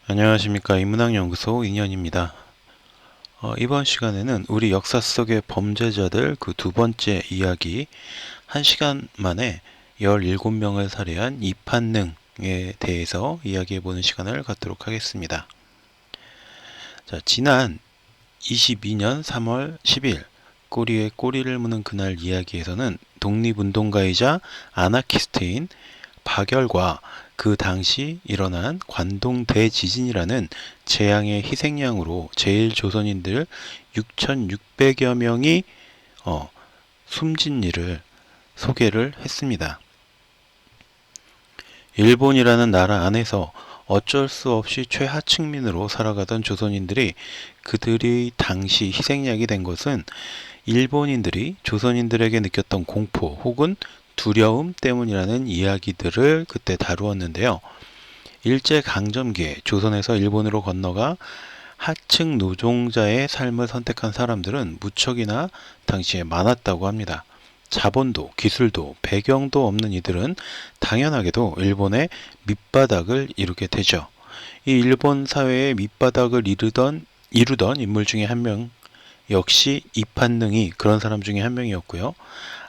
안녕하십니까. 인문학연구소 인현입니다. 이번 시간에는 우리 역사 속의 범죄자들 그 두 번째 이야기, 1시간 만에 17명을 살해한 이판능에 대해서 이야기해보는 시간을 갖도록 하겠습니다. 자, 지난 22년 3월 10일 꼬리에 꼬리를 무는 그날 이야기에서는 독립운동가이자 아나키스트인 박열과 그 당시 일어난 관동 대지진이라는 재앙의 희생양으로 제1조선인들 6,600여 명이 숨진 일을 소개를 했습니다. 일본이라는 나라 안에서 어쩔 수 없이 최하층민으로 살아가던 조선인들이 그들이 당시 희생양이 된 것은 일본인들이 조선인들에게 느꼈던 공포 혹은 두려움 때문이라는 이야기들을 그때 다루었는데요. 일제강점기에 조선에서 일본으로 건너가 하층 노동자의 삶을 선택한 사람들은 무척이나 당시에 많았다고 합니다. 자본도 기술도 배경도 없는 이들은 당연하게도 일본의 밑바닥을 이루게 되죠. 이 일본 사회의 밑바닥을 이루던 인물 중에 한 명 역시 이판능이 그런 사람 중에 한 명이었고요.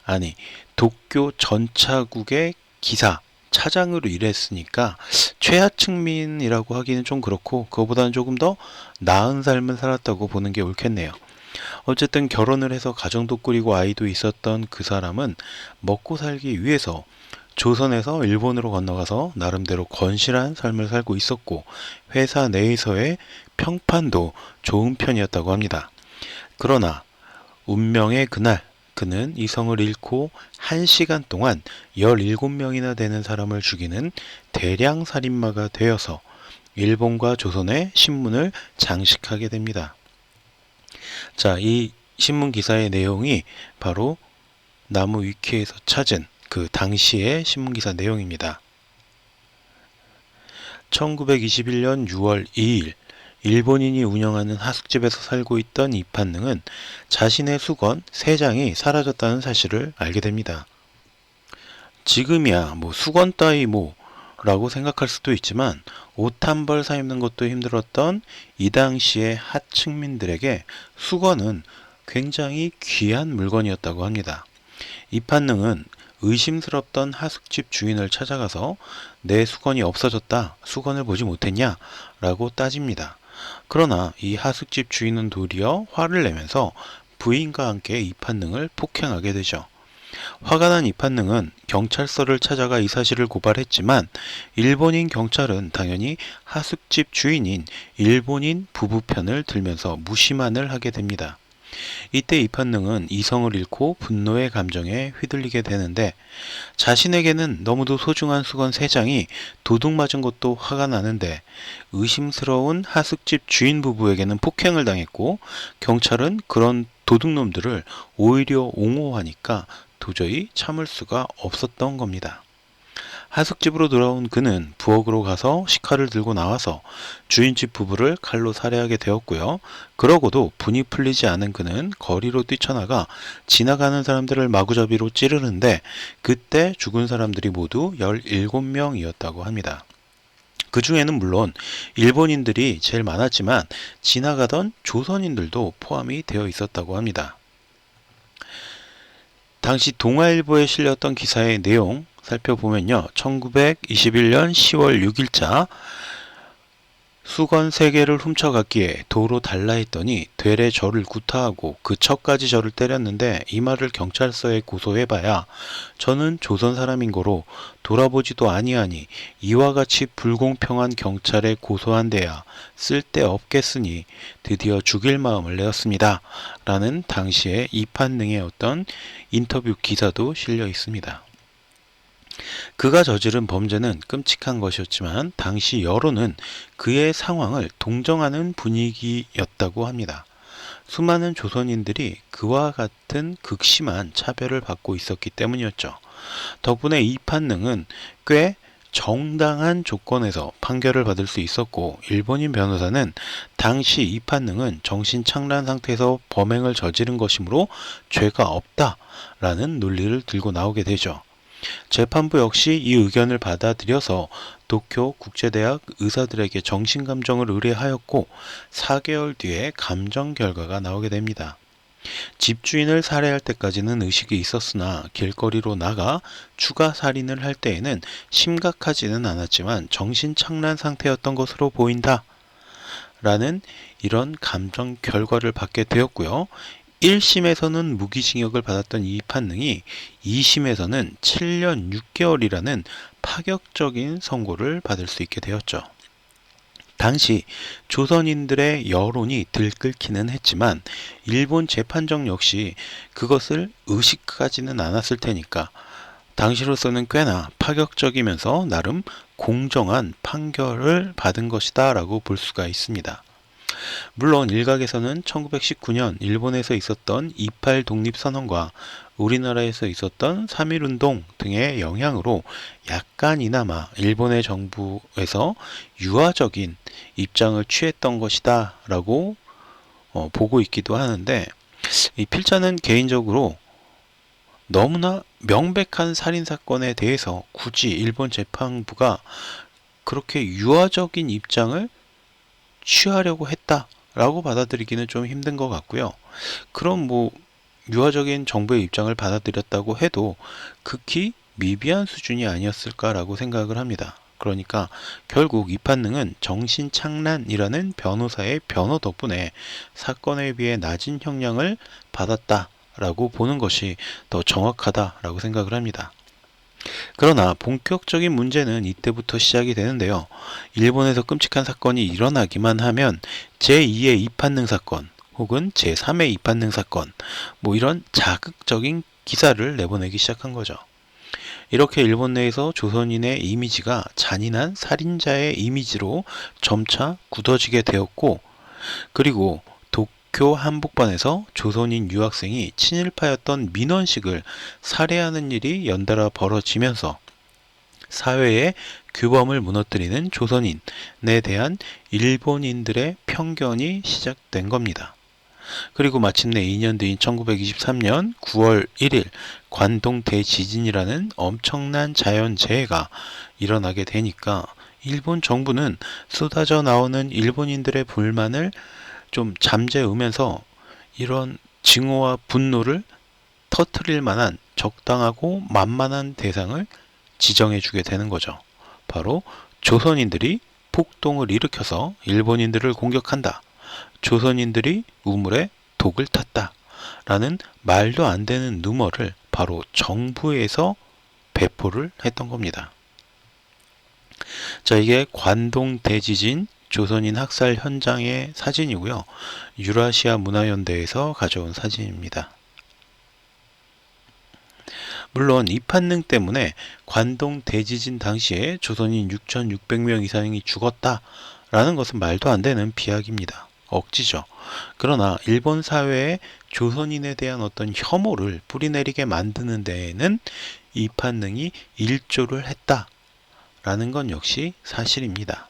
아니, 도쿄 전차국의 기사, 차장으로 일했으니까 최하층민이라고 하기는 좀 그렇고 그거보다는 조금 더 나은 삶을 살았다고 보는 게 옳겠네요. 어쨌든 결혼을 해서 가정도 꾸리고 아이도 있었던 그 사람은 먹고 살기 위해서 조선에서 일본으로 건너가서 나름대로 건실한 삶을 살고 있었고 회사 내에서의 평판도 좋은 편이었다고 합니다. 그러나 운명의 그날 그는 이성을 잃고 1시간 동안 17명이나 되는 사람을 죽이는 대량 살인마가 되어서 일본과 조선의 신문을 장식하게 됩니다. 자, 이 신문 기사의 내용이 바로 나무 위키에서 찾은 그 당시의 신문 기사 내용입니다. 1921년 6월 2일 일본인이 운영하는 하숙집에서 살고 있던 이판능은 자신의 수건 3장이 사라졌다는 사실을 알게 됩니다. 지금이야 수건 따위 라고 생각할 수도 있지만 옷 한 벌 사 입는 것도 힘들었던 이 당시의 하층민들에게 수건은 굉장히 귀한 물건이었다고 합니다. 이판능은 의심스럽던 하숙집 주인을 찾아가서 내 수건이 없어졌다. 수건을 보지 못했냐? 라고 따집니다. 그러나 이 하숙집 주인은 도리어 화를 내면서 부인과 함께 이판능을 폭행하게 되죠. 화가 난 이판능은 경찰서를 찾아가 이 사실을 고발했지만 일본인 경찰은 당연히 하숙집 주인인 일본인 부부 편을 들면서 무시만을 하게 됩니다. 이때 이판능은 이성을 잃고 분노의 감정에 휘둘리게 되는데 자신에게는 너무도 소중한 수건 3장이 도둑 맞은 것도 화가 나는데 의심스러운 하숙집 주인 부부에게는 폭행을 당했고 경찰은 그런 도둑놈들을 오히려 옹호하니까 도저히 참을 수가 없었던 겁니다. 하숙집으로 돌아온 그는 부엌으로 가서 식칼을 들고 나와서 주인집 부부를 칼로 살해하게 되었고요. 그러고도 분이 풀리지 않은 그는 거리로 뛰쳐나가 지나가는 사람들을 마구잡이로 찌르는데 그때 죽은 사람들이 모두 17명이었다고 합니다. 그 중에는 물론 일본인들이 제일 많았지만 지나가던 조선인들도 포함이 되어 있었다고 합니다. 당시 동아일보에 실렸던 기사의 내용 살펴보면요. 1921년 10월 6일자 수건 3개를 훔쳐갔기에 도로 달라 했더니 되레 저를 구타하고 그 척까지 저를 때렸는데 이 말을 경찰서에 고소해봐야 저는 조선 사람인 거로 돌아보지도 아니하니 이와 같이 불공평한 경찰에 고소한 데야 쓸데없겠으니 드디어 죽일 마음을 내었습니다. 라는 당시의 이판능의 어떤 인터뷰 기사도 실려 있습니다. 그가 저지른 범죄는 끔찍한 것이었지만 당시 여론은 그의 상황을 동정하는 분위기였다고 합니다. 수많은 조선인들이 그와 같은 극심한 차별을 받고 있었기 때문이었죠. 덕분에 이판능은 꽤 정당한 조건에서 판결을 받을 수 있었고 일본인 변호사는 당시 이판능은 정신착란 상태에서 범행을 저지른 것이므로 죄가 없다라는 논리를 들고 나오게 되죠. 재판부 역시 이 의견을 받아들여서 도쿄 국제대학 의사들에게 정신감정을 의뢰하였고 4개월 뒤에 감정 결과가 나오게 됩니다. 집주인을 살해할 때까지는 의식이 있었으나 길거리로 나가 추가 살인을 할 때에는 심각하지는 않았지만 정신착란 상태였던 것으로 보인다. 라는 이런 감정 결과를 받게 되었고요. 1심에서는 무기징역을 받았던 이 판능이 2심에서는 7년 6개월이라는 파격적인 선고를 받을 수 있게 되었죠. 당시 조선인들의 여론이 들끓기는 했지만 일본 재판정 역시 그것을 의식하지는 않았을 테니까 당시로서는 꽤나 파격적이면서 나름 공정한 판결을 받은 것이다 라고 볼 수가 있습니다. 물론 일각에서는 1919년 일본에서 있었던 28 독립선언과 우리나라에서 있었던 3.1운동 등의 영향으로 약간이나마 일본의 정부에서 유화적인 입장을 취했던 것이다 라고 보고 있기도 하는데, 이 필자는 개인적으로 너무나 명백한 살인사건에 대해서 굳이 일본 재판부가 그렇게 유화적인 입장을 취하려고 했다라고 받아들이기는 좀 힘든 것 같고요. 그럼 유화적인 정부의 입장을 받아들였다고 해도 극히 미비한 수준이 아니었을까라고 생각을 합니다. 그러니까 결국 이 판능은 정신착란이라는 변호사의 변호 덕분에 사건에 비해 낮은 형량을 받았다라고 보는 것이 더 정확하다라고 생각을 합니다. 그러나 본격적인 문제는 이때부터 시작이 되는데요. 일본에서 끔찍한 사건이 일어나기만 하면 제2의 이판능 사건 혹은 제3의 이판능 사건 이런 자극적인 기사를 내보내기 시작한 거죠. 이렇게 일본 내에서 조선인의 이미지가 잔인한 살인자의 이미지로 점차 굳어지게 되었고, 그리고 도쿄 한복판에서 조선인 유학생이 친일파였던 민원식을 살해하는 일이 연달아 벌어지면서 사회의 규범을 무너뜨리는 조선인에 대한 일본인들의 편견이 시작된 겁니다. 그리고 마침내 2년 뒤인 1923년 9월 1일 관동 대지진이라는 엄청난 자연재해가 일어나게 되니까 일본 정부는 쏟아져 나오는 일본인들의 불만을 좀 잠재우면서 이런 증오와 분노를 터뜨릴 만한 적당하고 만만한 대상을 지정해 주게 되는 거죠. 바로 조선인들이 폭동을 일으켜서 일본인들을 공격한다. 조선인들이 우물에 독을 탔다. 라는 말도 안 되는 루머를 바로 정부에서 배포를 했던 겁니다. 자, 이게 관동 대지진 조선인 학살 현장의 사진이고요. 유라시아 문화연대에서 가져온 사진입니다. 물론 이 판능 때문에 관동 대지진 당시에 조선인 6,600명 이상이 죽었다라는 것은 말도 안 되는 비약입니다. 억지죠. 그러나 일본 사회에 조선인에 대한 어떤 혐오를 뿌리내리게 만드는 데에는 이 판능이 일조를 했다라는 건 역시 사실입니다.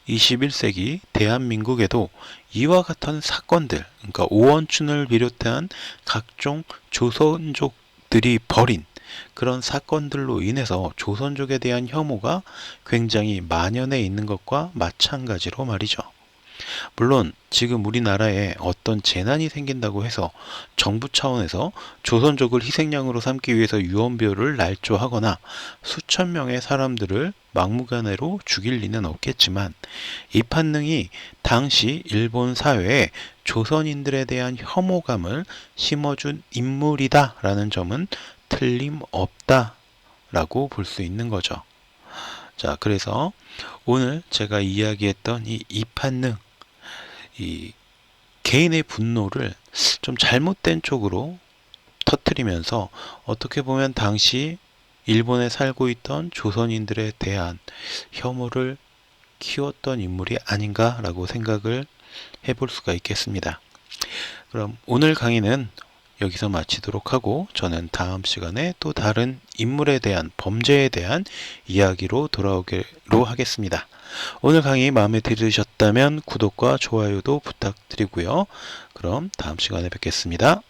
21세기 대한민국에도 이와 같은 사건들, 그러니까 오원춘을 비롯한 각종 조선족들이 벌인 그런 사건들로 인해서 조선족에 대한 혐오가 굉장히 만연해 있는 것과 마찬가지로 말이죠. 물론 지금 우리나라에 어떤 재난이 생긴다고 해서 정부 차원에서 조선족을 희생양으로 삼기 위해서 유언비어를 날조하거나 수천 명의 사람들을 막무가내로 죽일 리는 없겠지만, 이 판능이 당시 일본 사회에 조선인들에 대한 혐오감을 심어준 인물이다 라는 점은 틀림없다 라고 볼 수 있는 거죠. 자, 그래서 오늘 제가 이야기했던 이 이판능, 이 개인의 분노를 좀 잘못된 쪽으로 터뜨리면서 어떻게 보면 당시 일본에 살고 있던 조선인들에 대한 혐오를 키웠던 인물이 아닌가라고 생각을 해볼 수가 있겠습니다. 그럼 오늘 강의는 여기서 마치도록 하고, 저는 다음 시간에 또 다른 인물에 대한, 범죄에 대한 이야기로 돌아오기로 하겠습니다. 오늘 강의 마음에 들으셨다면 구독과 좋아요도 부탁드리고요. 그럼 다음 시간에 뵙겠습니다.